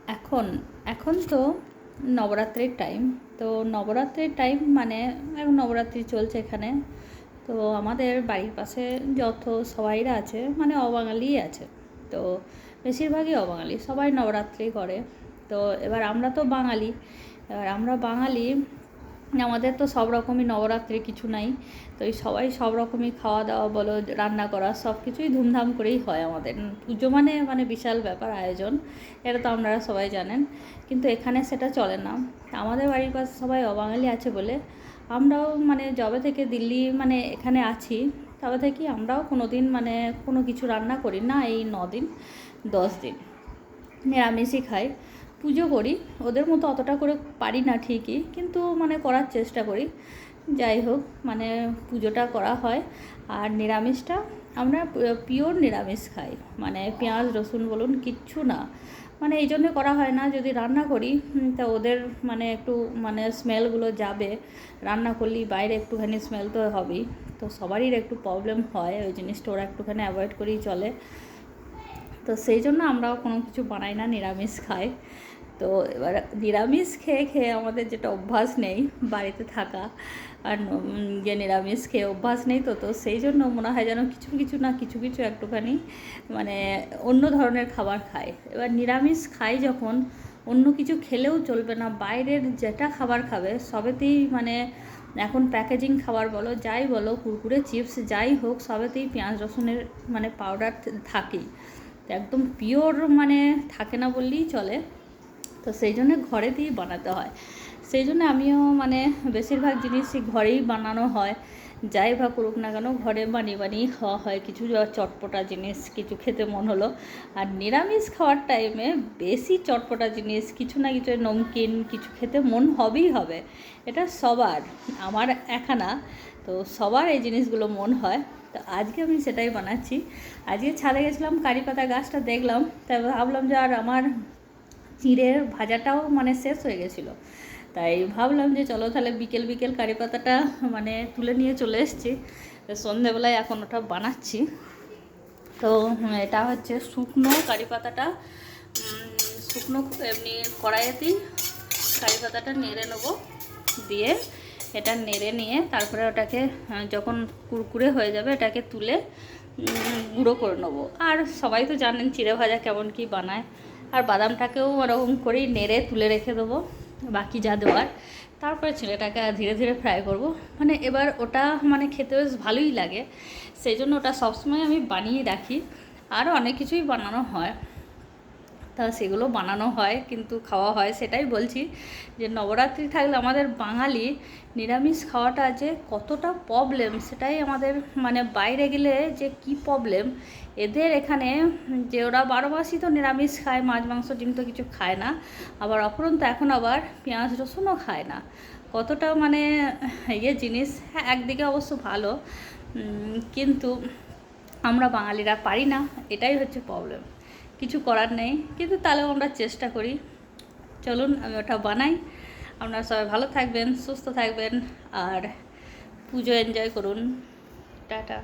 এখন এখন তো নবরাত্রির টাইম। তো নবরাত্রির টাইম মানে এখন নবরাত্রি চলছে এখানে। তো আমাদের বাড়ির পাশে যত সবাইরা আছে মানে অবাঙালিই আছে। তো বেশিরভাগই অবাঙালি, সবাই নবরাত্রি করে। তো এবার আমরা তো বাঙালি, এবার আমরা বাঙালি, আমাদের তো সব রকমই নবরাত্রি কিছু নাই। তো এই সবাই সব রকমই খাওয়া দাওয়া বলো, রান্না করা, সব কিছুই ধুমধাম করেই হয় আমাদের। পুজো মানে মানে বিশাল ব্যাপার, আয়োজন, এটা তো আপনারা সবাই জানেন। কিন্তু এখানে সেটা চলে না। আমাদের বাড়ির পাশে সবাই অবাঙালি আছে বলে আমরাও মানে যবে থেকে দিল্লি মানে এখানে আছি তবে থেকে আমরাও কোনো দিন মানে কোনো কিছু রান্না করি না। এই 9 দিন 10 দিন নিরামিষই খাই, পুজো করি। ওদের মতো অতটা করে পারি না ঠিকই, কিন্তু মানে করার চেষ্টা করি। যাই হোক, মানে পুজোটা করা হয়। আর নিরামিষটা আমরা পিওর নিরামিষ খাই, মানে পেঁয়াজ রসুন বলুন কিচ্ছু না। মানে এই জন্যে করা হয় না, যদি রান্না করি তা ওদের মানে একটু মানে স্মেলগুলো যাবে। রান্না করলেই বাইরে একটুখানি স্মেল তো হবেই। তো সবারই একটু প্রবলেম হয়, ওই জিনিসটা ওরা একটুখানি অ্যাভয়েড করেই চলে। তো সেই জন্য আমরাও কোনো কিছু বানাই না, নিরামিষ খাই। তো এবার নিরামিষ খেয়ে খেয়ে আমাদের যেটা অভ্যাস নেই বাড়িতে থাকা, আর যে নিরামিষ খেয়ে অভ্যাস নেই, তো তো সেই জন্য মনে হয় যেন কিছু কিছু না কিছু কিছু একটুখানি মানে অন্য ধরনের খাবার খাই। এবার নিরামিষ খাই যখন, অন্য কিছু খেলেও চলবে না, বাইরের যেটা খাবার খাবে সবেতেই মানে এখন প্যাকেজিং খাবার বলো যাই বলো, কুরকুরে চিপস যাই হোক, সবেতেই পেঁয়াজ রসুনের মানে পাউডার থাকেই। একদম পিওর মানে থাকে না বললেই চলে। তো সেই জন্য ঘরেতেই বানাতে হয়। সেই জন্য আমিও মানে বেশিরভাগ জিনিসই ঘরেই বানানো হয়। যাই বা করুক না কেন ঘরে বানিয়ে বানিয়ে খাওয়া হয়। কিছু চটপটা জিনিস কিছু খেতে মন হলো, আর নিরামিষ খাওয়ার টাইমে বেশি চটপটা জিনিস কিছু না কিছু নমকিন কিছু খেতে মন হবেই হবে। এটা সবার, আমার একা না, তো সবার এই জিনিসগুলো মন হয়। তো আজকে আমি সেটাই বানাচ্ছি। আজকে ছাদে গেছিলাম, কারি পাতা গাছটা দেখলাম, তাই ভাবলাম যে আর আমার চিঁড়ের ভাজাটাও মানে শেষ হয়ে গেছিলো। তাই ভাবলাম যে চলো তাহলে বিকেল বিকেল কারি পাতাটা মানে তুলে নিয়ে চলে এসেছি। তো সন্ধেবেলায় এখন ওটা বানাচ্ছি। তো এটা হচ্ছে শুকনো কারি পাতাটা, শুকনো এমনি কড়াইয়েতেই কারি পাতাটা নেড়ে নেবো, দিয়ে এটা নেড়ে নিয়ে তারপরে ওটাকে যখন কুরকুরে হয়ে যাবে এটাকে তুলে গুঁড়ো করে নেবো। আর সবাই তো জানেন চিড়ে ভাজা কেমন কি বানায়। আর বাদামটাকেও ওরকম করেই নেড়ে তুলে রেখে দেবো বাকি যা দেওয়ার। তারপরে ছেলেটাকে ধীরে ধীরে ফ্রাই করব। মানে এবার ওটা মানে খেতে বেশ ভালোই লাগে, সেই জন্য ওটা সবসময় আমি বানিয়ে রাখি। আরও অনেক কিছুই বানানো হয়, তা সেগুলো বানানো হয় কিন্তু খাওয়া হয়। সেটাই বলছি যে নবরাত্রি থাকলে আমাদের বাঙালি নিরামিষ খাওয়াটা যে কতটা প্রবলেম, সেটাই আমাদের মানে বাইরে গেলে যে কি প্রবলেম এদের এখানে, যে ওরা 12 মাসই তো নিরামিষ খায়, মাছ মাংস ডিম তো কিছু খায় না, আবার অপরন্ত এখন আবার পেঁয়াজ রসুনও খায় না। কতটা মানে জিনিস। হ্যাঁ, একদিকে অবশ্য ভালো, কিন্তু আমরা বাঙালিরা পারি না, এটাই হচ্ছে প্রবলেম। কিছু করার নেই, কিন্তু তাহলেও আমরা চেষ্টা করি। চলুন আমি ওটা বানাই। আপনারা সবাই ভালো থাকবেন, সুস্থ থাকবেন, আর পুজো এনজয় করুন। টাটা।